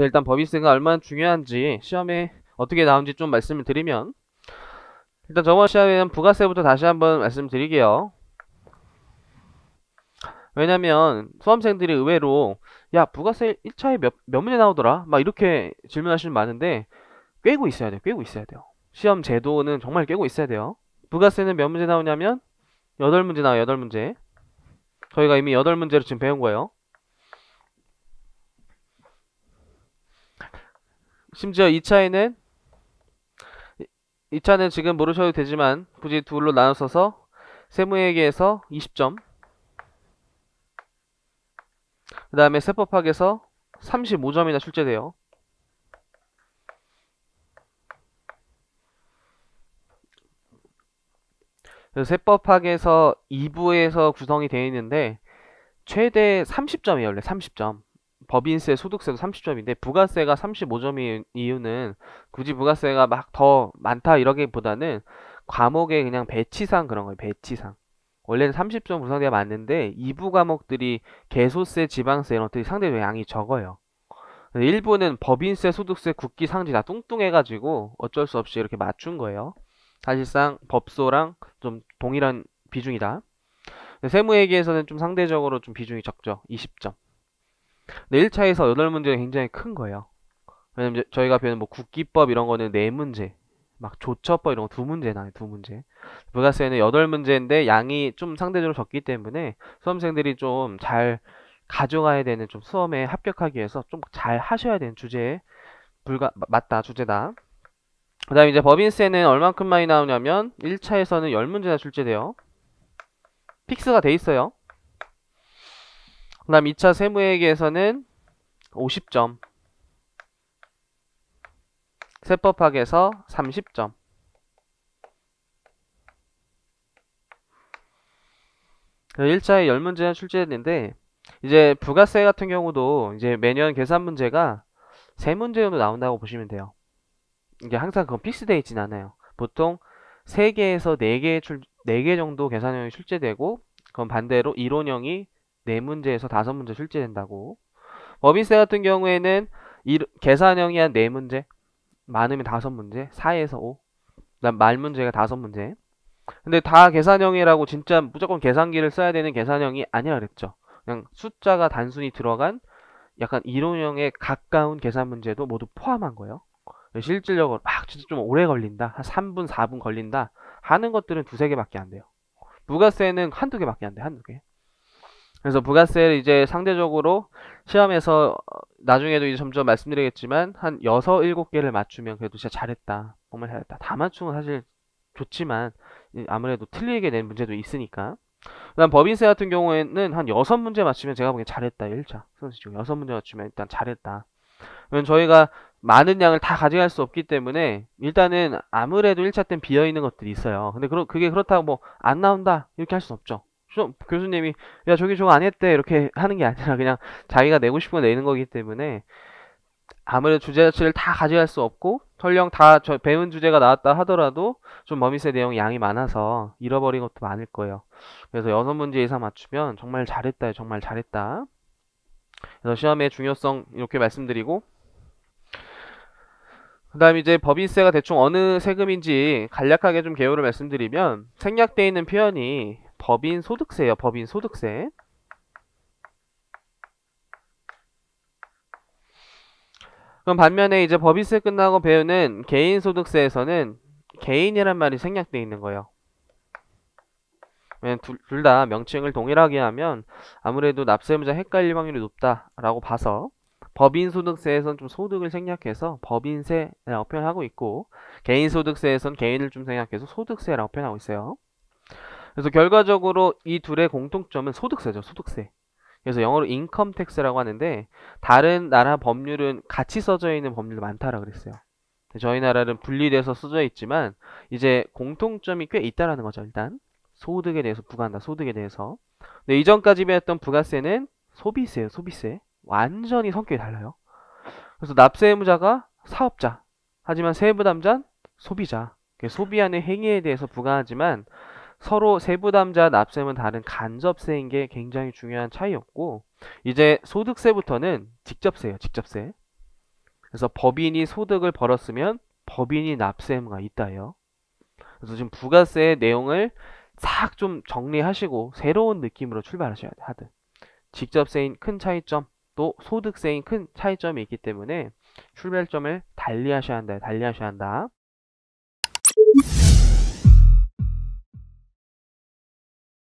일단 법인세가 얼마나 중요한지 시험에 어떻게 나온지 좀 말씀을 드리면, 일단 저번 시험에는 부가세부터 다시 한번 말씀드릴게요. 왜냐면 수험생들이 의외로 야 부가세 1차에 몇 문제 나오더라? 막 이렇게 질문하시는 많은데 꿰고 있어야 돼요. 꿰고 있어야 돼요. 시험 제도는 정말 꿰고 있어야 돼요. 부가세는 몇 문제 나오냐면 8문제 나와요. 8문제. 저희가 이미 8문제를 지금 배운 거예요. 심지어 2차는 지금 모르셔도 되지만 굳이 둘로 나눠서서 세무회계에서 20점, 그 다음에 세법학에서 35점이나 출제돼요. 그래서 세법학에서 2부에서 구성이 되어 있는데 최대 30점이에요. 원래 30점. 법인세, 소득세도 30점인데 부가세가 35점인 이유는 굳이 부가세가 막 더 많다 이러기보다는 과목의 그냥 배치상 그런 거예요. 배치상. 원래는 30점 구성돼야 맞는데 2부 과목들이 개소세, 지방세 이런 것들이 상대적으로 양이 적어요. 일부는 법인세, 소득세, 국기, 상지 다 뚱뚱해가지고 어쩔 수 없이 이렇게 맞춘 거예요. 사실상 법소랑 좀 동일한 비중이다. 세무회계에서는 좀 상대적으로 좀 비중이 적죠. 20점. 근데 1차에서 8문제가 굉장히 큰 거예요. 왜냐면 저희가 배우는 뭐 국기법 이런 거는 4문제, 막 조처법 이런 거 2문제 나와요. 2문제. 부가세는 8문제인데 양이 좀 상대적으로 적기 때문에 수험생들이 좀 잘 가져가야 되는, 좀 수험에 합격하기 위해서 좀 잘 하셔야 되는 주제에 맞다 주제다. 그 다음에 이제 법인세는 얼만큼 많이 나오냐면 1차에서는 10문제나 출제돼요. 픽스가 돼 있어요. 그 다음 2차 세무회계에서는 50점, 세법학에서 30점. 1차에 10문제나 출제했는데 이제 부가세 같은 경우도 이제 매년 계산 문제가 3문제 정도 나온다고 보시면 돼요. 이게 항상 그건 픽스되어 있진 않아요. 보통 3개에서 4개 정도 계산형이 출제되고, 그건 반대로 이론형이 4문제에서 5문제 출제된다고. 법인세 같은 경우에는 계산형이 한 4문제, 많으면 5문제, 4에서 5, 그다음 말 문제가 5문제. 근데 다 계산형이라고 진짜 무조건 계산기를 써야 되는 계산형이 아니라 그랬죠. 그냥 숫자가 단순히 들어간 약간 이론형에 가까운 계산 문제도 모두 포함한 거예요. 실질적으로 막 진짜 좀 오래 걸린다, 한 3분, 4분 걸린다 하는 것들은 두세 개밖에 안 돼요. 부가세는 한두 개밖에 안 돼, 한두 개. 그래서 부가세를 이제 상대적으로 시험에서 나중에도 이제 점점 말씀드리겠지만 한 6, 7개를 맞추면 그래도 진짜 잘했다. 정말 잘했다. 다 맞추면 사실 좋지만 아무래도 틀리게 낸 문제도 있으니까. 그다음 법인세 같은 경우에는 한 6문제 맞추면 제가 보기엔 잘했다. 1차. 선생님 중 6문제 맞추면 일단 잘했다. 왜냐면 저희가 많은 양을 다 가져갈 수 없기 때문에 일단은 아무래도 1차 땐 비어있는 것들이 있어요. 근데 그게 그렇다고 뭐 안 나온다 이렇게 할 수는 없죠. 교수님이 야 저기 저거 안 했대 이렇게 하는 게 아니라 그냥 자기가 내고 싶은 거 내는 거기 때문에 아무래도 주제 자체를 다 가져갈 수 없고, 설령 다 배운 주제가 나왔다 하더라도 좀 범위세 내용 양이 많아서 잃어버린 것도 많을 거예요. 그래서 6문제 이상 맞추면 정말 잘했다, 정말 잘했다. 그래서 시험의 중요성 이렇게 말씀드리고, 그 다음 이제 법인세가 대충 어느 세금인지 간략하게 좀 개요를 말씀드리면, 생략되어 있는 표현이 법인 소득세예요. 법인 소득세. 그럼 반면에 이제 법인세 끝나고 배우는 개인소득세에서는 개인이란 말이 생략되어 있는 거예요. 왜냐면 둘 다 명칭을 동일하게 하면 아무래도 납세의무자 헷갈릴 확률이 높다라고 봐서 법인소득세에선 좀 소득을 생략해서 법인세라고 표현하고 있고, 개인소득세에선 개인을 좀 생략해서 소득세라고 표현하고 있어요. 그래서 결과적으로 이 둘의 공통점은 소득세죠. 소득세. 그래서 영어로 인컴 텍스라고 하는데, 다른 나라 법률은 같이 써져 있는 법률도 많다라고 그랬어요. 저희 나라는 분리돼서 써져 있지만 이제 공통점이 꽤 있다라는 거죠. 일단 소득에 대해서 부과한다. 소득에 대해서. 근데 이전까지 배웠던 부가세는 소비세예요. 소비세. 완전히 성격이 달라요. 그래서 납세 의무자가 사업자, 하지만 세부담자는 소비자. 소비하는 행위에 대해서 부과하지만 서로 세부담자 납세는 다른 간접세인 게 굉장히 중요한 차이였고, 이제 소득세부터는 직접세예요. 직접세. 그래서 법인이 소득을 벌었으면 법인이 납세 의무가 있다요. 그래서 지금 부가세 내용을 싹 좀 정리하시고 새로운 느낌으로 출발하셔야 돼, 하드. 직접세인 큰 차이점, 또 소득세인 큰 차이점이 있기 때문에 출발점을 달리 하셔야 한다, 달리 하셔야 한다.